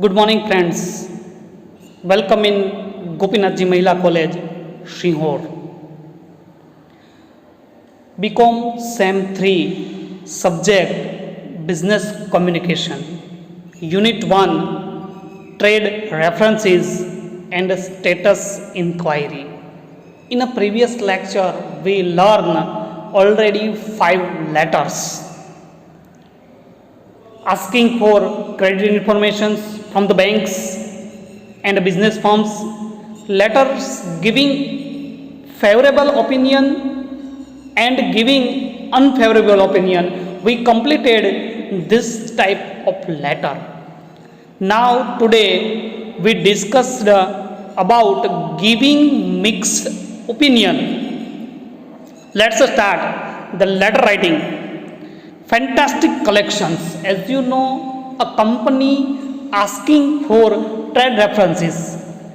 Good morning, friends. Welcome in Gopinathji Mahila College, Shihor. BCom SEM 3, Subject Business Communication. Unit 1, Trade References and Status Inquiry. In a previous lecture, we learned already 5 letters asking for credit information from the banks and business firms, letters giving favorable opinion and giving unfavorable opinion. We completed this type of letter. Now today we discussed about giving mixed opinion. Let's start the letter writing. Fantastic collections. As you know, a company asking for trade references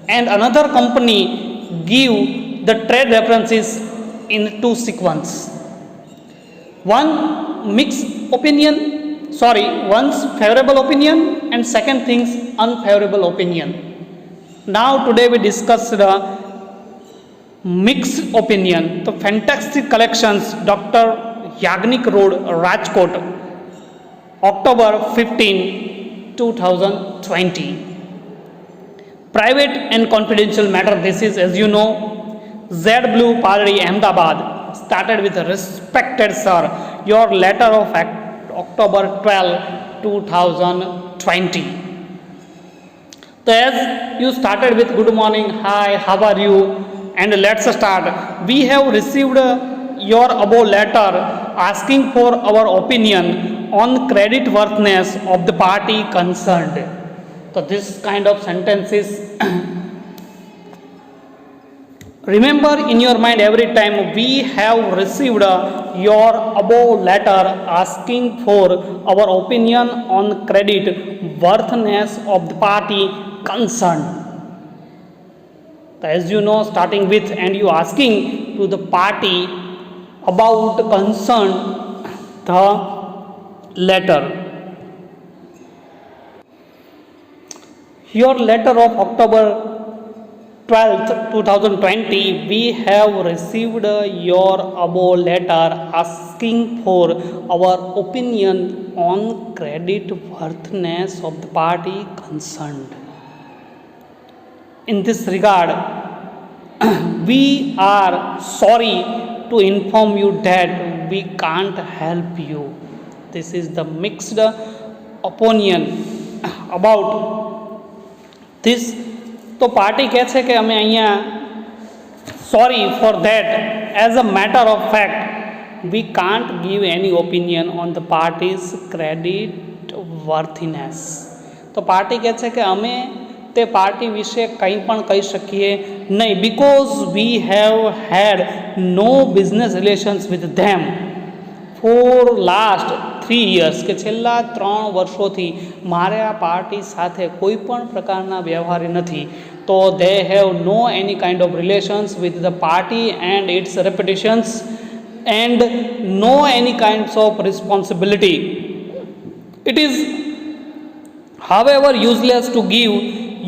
and another company give the trade references in two sequence. One's favorable opinion and second thing's unfavorable opinion. Now today we discuss the mixed opinion. The fantastic collections, Dr. Yagnik Road, Rajkot, October 15, 2020. Private and confidential matter. This is, as you know, Z Blue Party, Ahmedabad. Started with respected sir, your letter of October 12, 2020. So as you started with good morning, hi, how are you? And let's start. We have received your above letter asking for our opinion on credit worthiness of the party concerned. So this kind of sentences remember in your mind every time. We have received your above letter asking for our opinion on credit worthiness of the party concerned. As you know, starting with and you asking to the party about concern the letter. Your letter of October 12th 2020, we have received your above letter asking for our opinion on credit worthiness of the party concerned. In this regard, we are sorry to inform you that we can't help you. This is the mixed opinion about this. तो party કહે છે કે અમે અહીંયા sorry for that. As a matter of fact, we can't give any opinion on the party's credit worthiness. તો party કહે છે કે અમે તે પાર્ટી વિશે કંઈ પણ કહી શકીએ નહીં, because we have had no business relations with them for last 3 years. કે છેલ્લા 3 વર્ષોથી મારે આ પાર્ટી સાથે કોઈ પણ પ્રકારના વ્યવહાર નથી. તો they have no any kind of relations with the party and its reputations and no any kinds of responsibility. It is however useless to give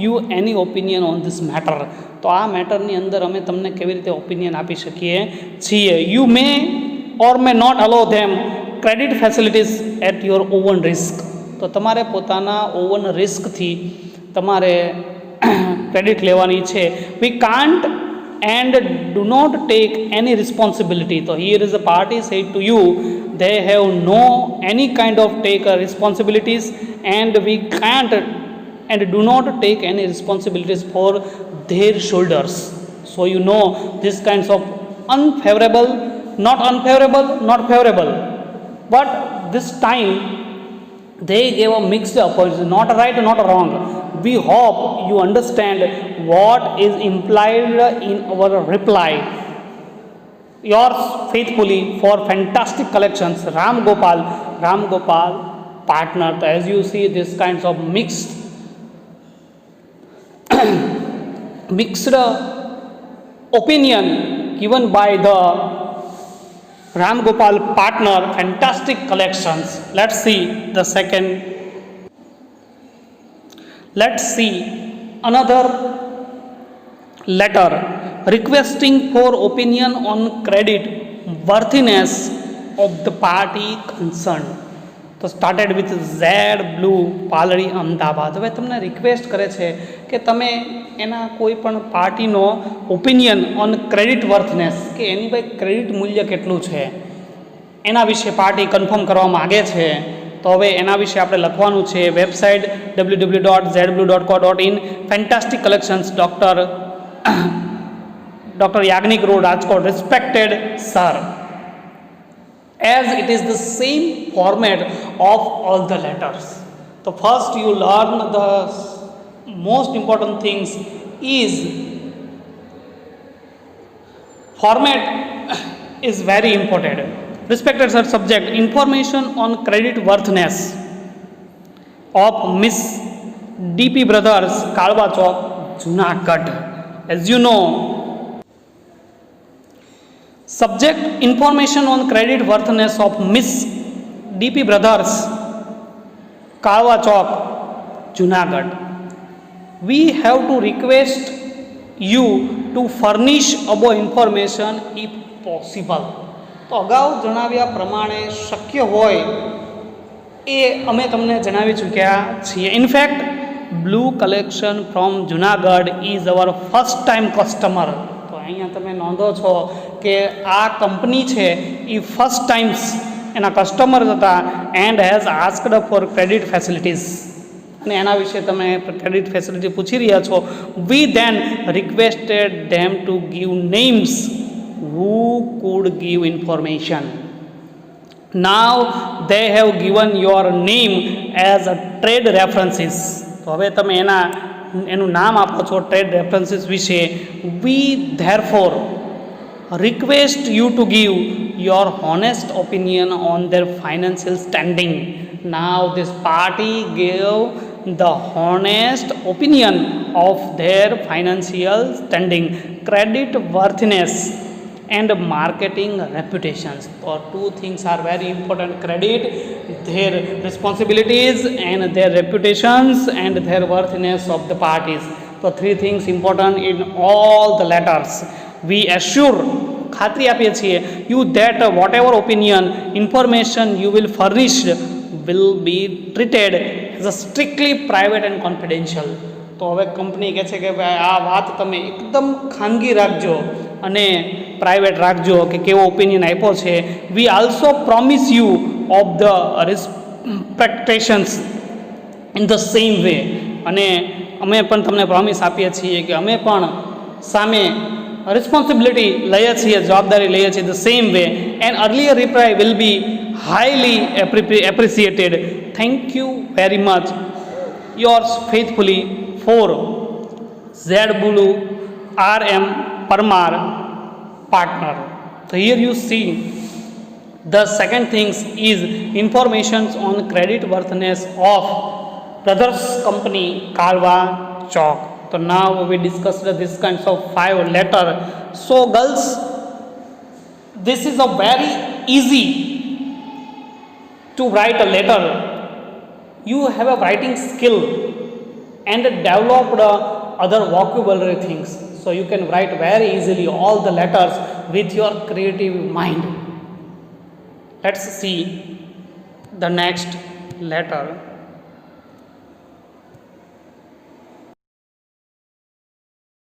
you any opinion on this matter. તો આ મેટરની અંદર અમે તમને કેવી રીતે opinion આપી શકીએ છીએ. You may or may not allow them credit facilities at your own risk. તો તમારે પોતાના ઓવન રિસ્કથી તમારે ક્રેડિટ લેવાની છે. We can't and do not take any responsibility. So here is a party said to you they have no any kind of take responsibilities and we can't and do not take any responsibilities for their shoulders. So you know this kinds of unfavorable, not unfavorable, not favorable. But this time they gave a mixed opinion, not right, not wrong. We hope you understand what is implied in our reply. Yours faithfully for fantastic collections, Ram Gopal partner. As you see, this kinds of mixed opinion given by the Ram Gopal partner, fantastic collections. Let's see the second Let's see another letter requesting for opinion on credit worthiness of the party concerned. તો started with Z blue Paldi Ahmedabad. હવે તમને request કરે છે કે તમે એના કોઈ પણ પાર્ટીનો ઓપિનિયન ઓન ક્રેડિટ વર્થનેસ, કે એની ભાઈ ક્રેડિટ મૂલ્ય કેટલું છે એના વિશે પાર્ટી કન્ફર્મ કરવા માગે છે. તો હવે એના વિશે આપણે લખવાનું છે. Website www.zblue.co.in. Fantastic collections, doctor Yagnik road, Rajkot. Respected sir, as it is the same format of all the letters. So first you learn the most important things is format is very important. Respected sir, subject information on credit worthiness of Miss DP Brothers, Kalwa Chowk, Junagadh. As you know, subject information on credit worthiness of Miss DP Brothers, Kalwa Chowk, Junagadh. We have to request you to furnish above information if possible. તો અગાઉ જણાવ્યા પ્રમાણે શક્ય હોય એ અમે તમને જણાવી ચૂક્યા છીએ. In fact blue collection from Junagadh is our first time customer. તો અહીંયા તમે નોંધો છો કે આ કંપની છે એ ફર્સ્ટ ટાઈમ્સ એના કસ્ટમર હતા and has asked for credit facilities. અને એના વિશે તમે ક્રેડિટ ફેસિલિટી પૂછી રહ્યા છો. We then requested them to give names who could give information. Now they have given your name as a trade references. તો હવે તમે એનું નામ આપો છો ટ્રેડ રેફરન્સીસ વિશે. We therefore request you to give your honest opinion on their financial standing. Now this party gave the honest opinion of their financial standing, credit worthiness and marketing reputations. So two things are very important: credit, their responsibilities, and their reputations and their worthiness of the parties. So three things important in all the letters. We assure, ખાતરી આપીએ છીએ, you that whatever opinion, information you will furnish will be treated as a strictly private and confidential. તો હવે company કહે છે કે ભાઈ આ વાત તમે એકદમ ખાનગી રાખજો અને પ્રાઇવેટ રાખજો કે કેવો ઓપિનિયન આપ્યો છે. We also promise you of the reciprocations in the same way. અને અમે પણ તમને પ્રોમિસ આપીએ છીએ કે અમે પણ સામે રિસ્પોન્સિબિલિટી લઈએ છીએ, જવાબદારી લઈએ છીએ the same way. And earlier reply will be highly appreciated. Thank you very much. Yours faithfully for Z Blue RM Parmar partner. So here you see the second things is informations on credit worthiness of brothers company Kalwa Chowk. So now we discussed this kinds of 5 letter. So girls, this is a very easy to write a letter. You have a writing skill and developed other vocabulary things, so you can write very easily all the letters with your creative mind. Let's see the next letter.